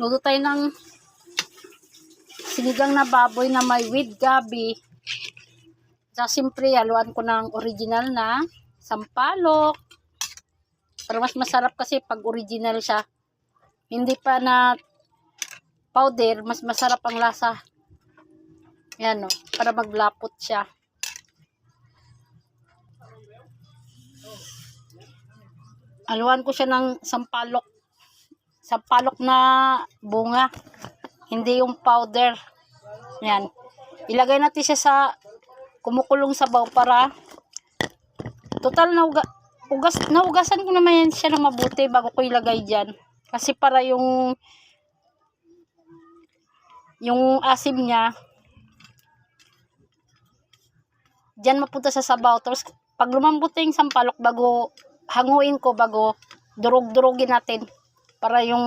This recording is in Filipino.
Luto tayo ng sinigang na baboy na may with gabi. Sa siyempre, haluan ko ng original na sampalok. Para mas masarap kasi pag original siya. Hindi pa na powder, mas masarap ang lasa. Yan o, para maglapot siya. Haluan ko siya ng sampalok. Sampalok na bunga. Hindi yung powder. Yan. Ilagay natin siya sa kumukulong sabaw para total naugasan ko naman yan siya ng mabuti bago ko ilagay dyan. Kasi para yung asim niya dyan mapunta sa sabaw. Tapos pag lumambot na yung sampalok, bago hanguin ko, bago durug-durugin natin para yung